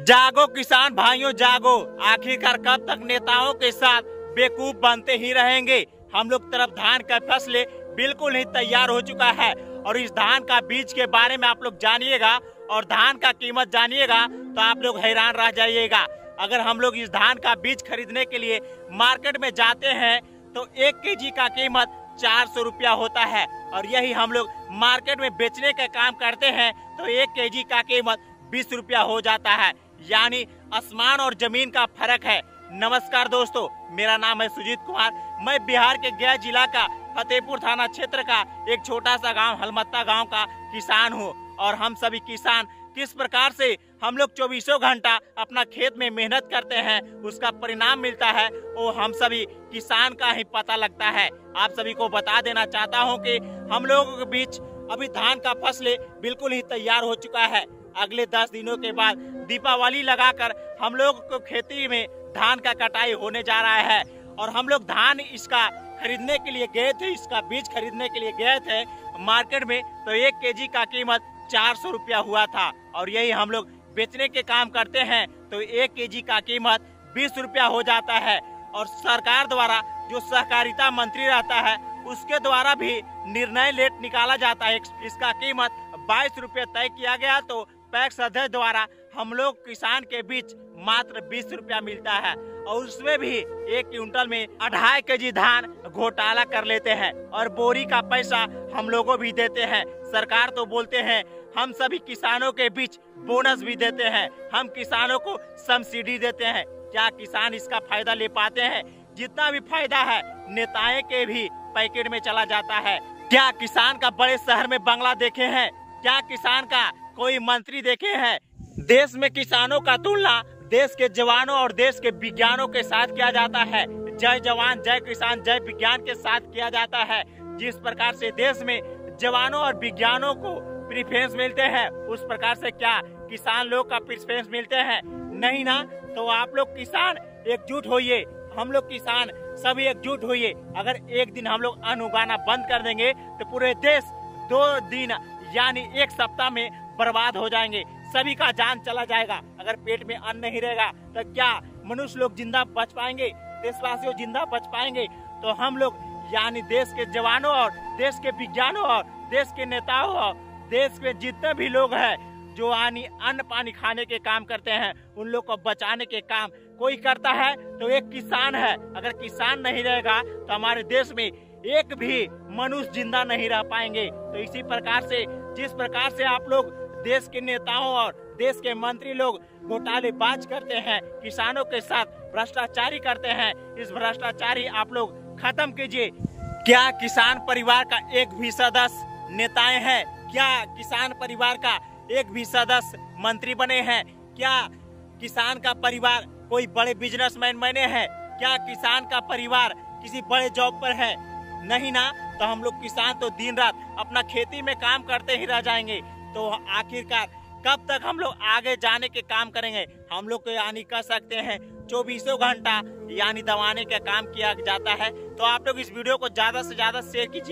जागो किसान भाइयों जागो, आखिरकार कब तक नेताओं के साथ बेवकूफ बनते ही रहेंगे। हम लोग तरफ धान का फसलें बिल्कुल ही तैयार हो चुका है और इस धान का बीज के बारे में आप लोग जानिएगा और धान का कीमत जानिएगा तो आप लोग हैरान रह जाइएगा। अगर हम लोग इस धान का बीज खरीदने के लिए मार्केट में जाते हैं तो 1 केजी का कीमत 400 रुपया होता है और यही हम लोग मार्केट में बेचने का काम करते हैं तो 1 केजी का कीमत 20 रुपया हो जाता है, यानी आसमान और जमीन का फर्क है। नमस्कार दोस्तों, मेरा नाम है सुजीत कुमार। मैं बिहार के गया जिला का फतेहपुर थाना क्षेत्र का एक छोटा सा गांव हलमत्ता गांव का किसान हूं और हम सभी किसान किस प्रकार से हम लोग 24 घंटा अपना खेत में मेहनत करते हैं, उसका परिणाम मिलता है वो हम सभी किसान का ही पता लगता है। आप सभी को बता देना चाहता हूं कि हम लोगों के बीच अभी धान का फसलें बिल्कुल ही तैयार हो चुका है। अगले 10 दिनों के बाद दीपावली लगाकर हम लोग को खेती में धान का कटाई होने जा रहा है और हम लोग धान इसका खरीदने के लिए गए थे, इसका बीज खरीदने के लिए गए थे मार्केट में तो 1 केजी का कीमत 400 रुपया हुआ था और यही हम लोग बेचने के काम करते हैं तो 1 केजी का कीमत 20 रुपया हो जाता है और सरकार द्वारा जो सहकारिता मंत्री रहता है उसके द्वारा भी निर्णय लेट निकाला जाता है। इसका कीमत 22 रुपये तय किया गया तो पैक्स अध्यक्ष द्वारा हम लोग किसान के बीच मात्र 20 रुपया मिलता है और उसमें भी 1 क्विंटल में 2.5 केजी धान घोटाला कर लेते हैं और बोरी का पैसा हम लोगों भी देते हैं। सरकार तो बोलते हैं हम सभी किसानों के बीच बोनस भी देते हैं, हम किसानों को सब्सिडी देते हैं। क्या किसान इसका फायदा ले पाते हैं? जितना भी फायदा है नेताएं के भी पैकेट में चला जाता है। क्या किसान का बड़े शहर में बंगला देखे हैं? क्या किसान का कोई मंत्री देखे हैं? देश में किसानों का तुलना देश के जवानों और देश के विज्ञानों के साथ किया जाता है। जय जवान जय किसान जय विज्ञान के साथ किया जाता है। जिस प्रकार से देश में जवानों और विज्ञानों को प्रेफरेंस मिलते हैं उस प्रकार से क्या किसान लोग का प्रेफरेंस मिलते हैं? नहीं ना। तो आप लोग किसान एकजुट होइए, हम लोग किसान सभी एकजुट होइए। अगर एक दिन हम लोग अन्न उगाना बंद कर देंगे तो पूरे देश 2 दिन यानी 1 सप्ताह में बर्बाद हो जाएंगे, सभी का जान चला जाएगा। अगर पेट में अन्न नहीं रहेगा तो क्या मनुष्य लोग जिंदा बच पाएंगे? देशवासियों जिंदा बच पाएंगे? तो हम लोग यानी देश के जवानों और देश के विज्ञानों और देश के नेताओं और देश में जितने भी लोग हैं जो यानी अन्न पानी खाने के काम करते हैं उन लोग को बचाने के काम कोई करता है तो एक किसान है। अगर किसान नहीं रहेगा तो हमारे देश में एक भी मनुष्य जिंदा नहीं रह पाएंगे। तो इसी प्रकार से जिस प्रकार से आप लोग देश के नेताओं और देश के मंत्री लोग घोटालेबाज करते हैं, किसानों के साथ भ्रष्टाचारी करते हैं, इस भ्रष्टाचारी आप लोग खत्म कीजिए। क्या किसान परिवार का एक भी सदस्य नेताएं हैं? क्या किसान परिवार का एक भी सदस्य मंत्री बने हैं? क्या किसान का परिवार कोई बड़े बिजनेसमैन बने हैं? क्या किसान का परिवार किसी बड़े जॉब पर है? नहीं ना। तो हम लोग किसान तो दिन रात अपना खेती में काम करते ही रह जाएंगे। तो आखिरकार कब तक हम लोग आगे जाने के काम करेंगे? हम लोग को यानी कह सकते हैं 24 घंटा यानी दबाने का काम किया जाता है। तो आप लोग इस वीडियो को ज्यादा से ज्यादा शेयर कीजिए।